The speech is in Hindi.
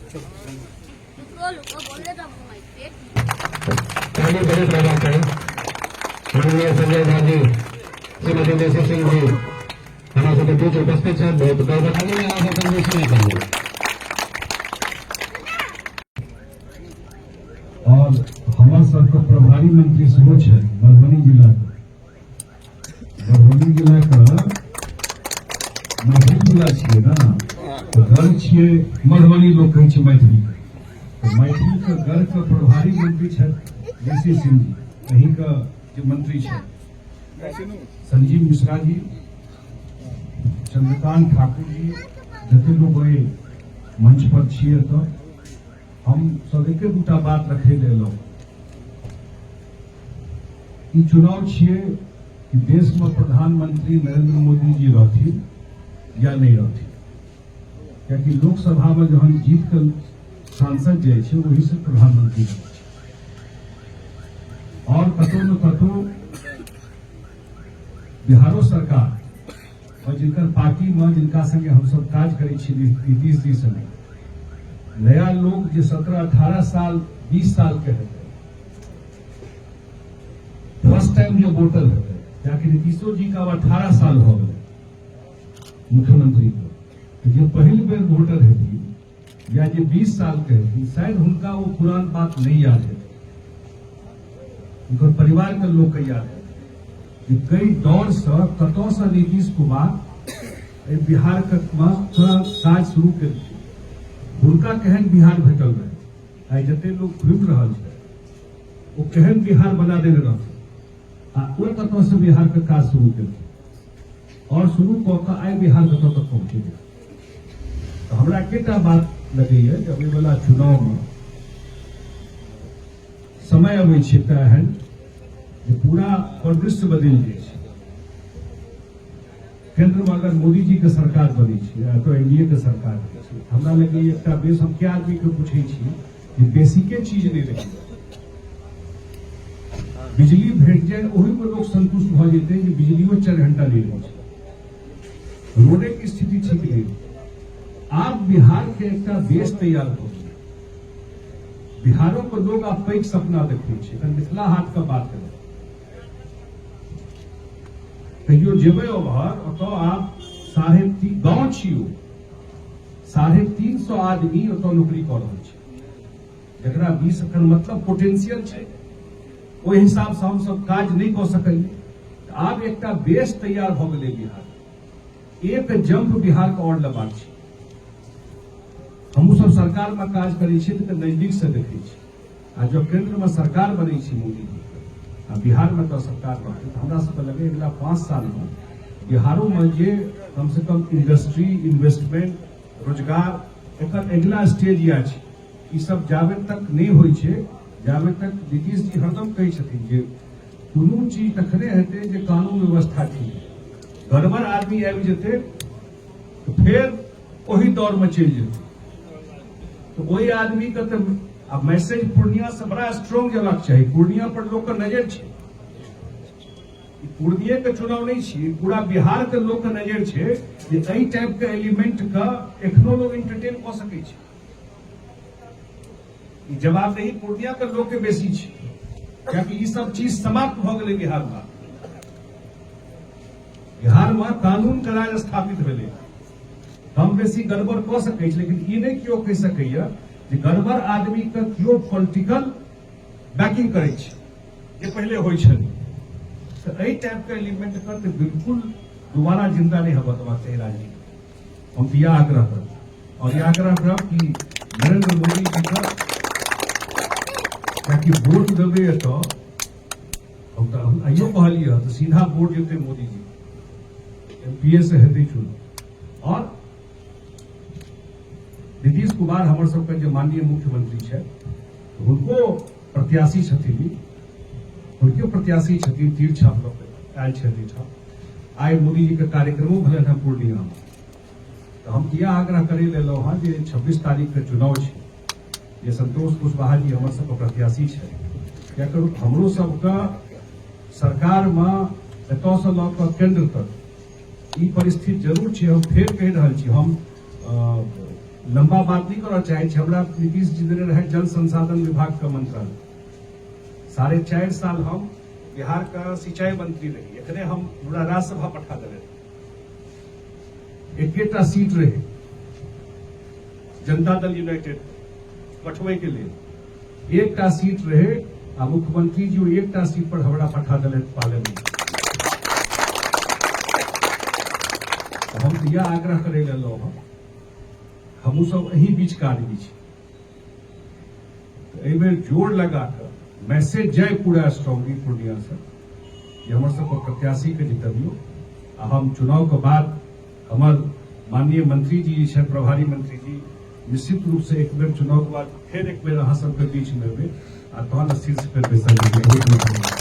माननीय संजय गांधी श्रीमती देसी सिंह जी हमारे बीच उपस्थित है। बहुत गौरवशाली है आप अपन और हमारे सबका प्रभारी मंत्री सुबोच है मधुबनी जिला का मैथिल जिला छे ना तो घर छे मधुबनी लोग कहे छे मैथिली तो मैथिल के घर का प्रभारी मंत्री है देसी सिंह जी कहीं का जो मंत्री है संजीव मिश्रा जी चंद्रकांत ठाकुर जी जते लोग मंच पर छे तो हम सब एक दूटा बात रखे लेलहुँ। ई चुनाव छिए कि देश में प्रधानमंत्री नरेंद्र मोदी जी रहथिन या नहीं रहथिन, क्योंकि लोकसभा में जहन जीत कर सांसद जाए छे वही से प्रधानमंत्री बने और कतौ न कतौ बिहारो सरकार और जिनकर पार्टी में जिनका संगे हम सब काज करे छी नीतीश जी संगे नया लोग जो 17-18 साल 20 साल के हैं फर्स्ट टाइम जो वोटर होते जाके नीतीशो जी का 18 साल हो गए मुख्यमंत्री को तो जो पहली बार वोटर है या जो 20 साल के है शायद उनका वो पुरान बात नहीं याद है। उनका परिवार के लोग का याद है कि कई दौर से कतौ से नीतीश कुमार बिहार का काज शुरू कर उनका केहन बिहार भेटल रहे आई जते लोग घूम रहा है वो केहन बिहार बना देने रहे वो कतौ से बिहार के काज शुरू कर और शुरू कऽ आई बिहार कतौ तक पहुंचे तो हमरा केटा बात लगे है कि अभी वाला चुनाव में समय अबै छै तेहन जे पूरा परिदृश्य बदल जाए। केंद्र में अगर मोदी जी के सरकार बनी है तो एनडीए के सरकार हमरा लगे एक बेस हम क्या आदमी के पूछे बेसिके चीज नहीं रही बिजली भेट जाए वही में लोग संतुष्ट भ जेते बिजलियों 4 घंटा नहीं रहे रोडे की स्थिति ठीक नहीं। आप बिहार के एक देश तैयार हो बिहारों को लोग आप पैघ सपना देखे मिथिला हाट का बात करें कहियो जेबे ओभर तो आप 3.5 गाँव छियो 350 आदमी नौकरी कर रहा है जरा 20 एखन मतलब पोटेंशियल है ओहि हिसाब से हम सब काज नहीं कर सके। आब एक बेस तैयार हो गए बिहार एक जंप बिहार का और लेबाक छै। हम सब सरकार में काज करे तो नजदीक से देखे जब केंद्र में सरकार बने मोदी जी बिहार में तो सरकार बनते तो हमरा सबके लगे अगला 5 साल में बिहारों में जे कम से कम इंडस्ट्री इन्वेस्टमेंट रोजगार एक अगला स्टेज या सब जाबे तक नहीं होई छे जाबे तक नीतीश जी हरदम कहे छथिन जे कोनो चीज तखने हेते जे कानून व्यवस्था ठीक गड़बड़ आदमी आबि जेते तो फिर वही दौर में चल जेते तो वही आदमी का तो अब मैसेज पूर्णिया से बड़ा स्ट्रॉन्ग जेबाक चाहिए। पूर्णिया पर लोग का नजर छे पूर्णिया के चुनाव नहीं छे पूरा बिहार के लोग का नजर छे जे एई टाइप के एलिमेंट का एखनो लोग एंटरटेन कर सके छे। जवाबदेही पूर्णिया के लोग के बेसी छे क्योंकि ये सब चीज समाप्त हो गए बिहार में कानून का राज स्थापित भेले हम बेसी गड़बड़ कऽ सकै लेकिन ई नहीं क्यों कह सकैया गड़बड़ आदमी के क्यों पॉलिटिकल बैकिंग करे जे पहले होई छल तो एई टाइप के एलिमेंट का तो बिल्कुल दोबारा जिंदा नहीं होगा चाहिए राजनीति। हम यह आग्रह कर और यह आग्रह करब कि नरेंद्र मोदी जी का ताकि वोट देवे तो हम आइयो कहलिए तो सीधा वोट देते मोदी जी एमपीए से हेतु चुनाव और नीतीश कुमार हमारे सबके जो माननीय मुख्यमंत्री है उनको प्रत्याशी छथिन तीर छाप आयल छथिन आइ मोदी जी के कार्यक्रमों भले हैं पूर्णिया में तो हम यह आग्रह करे लेलहुँ हाँ जे 26 तारीख के चुनाव है ये संतोष कुशवाहा जी हमारे सबके प्रत्याशी है कियाकि हमरो सबका सरकार में एतऽ से लऽ कऽ केंद्र तक ई परिस्थिति जरूर है। हम फिर कहि रहल छी हम लंबा बात नहीं करना चाहे हमरा नीतीश जी देने रहे जल संसाधन विभाग का मंत्रालय 4.5 साल हम बिहार का सिंचाई मंत्री रही एखने हम पूरा राज्यसभा पठा दिले एकेटा सीट रहे जनता दल यूनाइटेड पठवे के लिए एकटा सीट रहे आ मुख्यमंत्री जी एकटा सीट पर हमरा पठा दिले पार्लियामेंट हम तो यह आग्रह करे लो हमू सब यही बीच का आदमी छी तो एहि बेर जोर लगा कर मैसेज जाए पूरा स्ट्रांगली पूर्णिया से कि हमर सब प्रत्याशी के जितबियो आ हम चुनाव के बाद हमर माननीय मंत्री जी छे प्रभारी मंत्री जी निश्चित रूप से एक बेर चुनाव के बाद फिर एक बेर अहाँ सबके बीच में आ तहन शीर्ष पर बैसल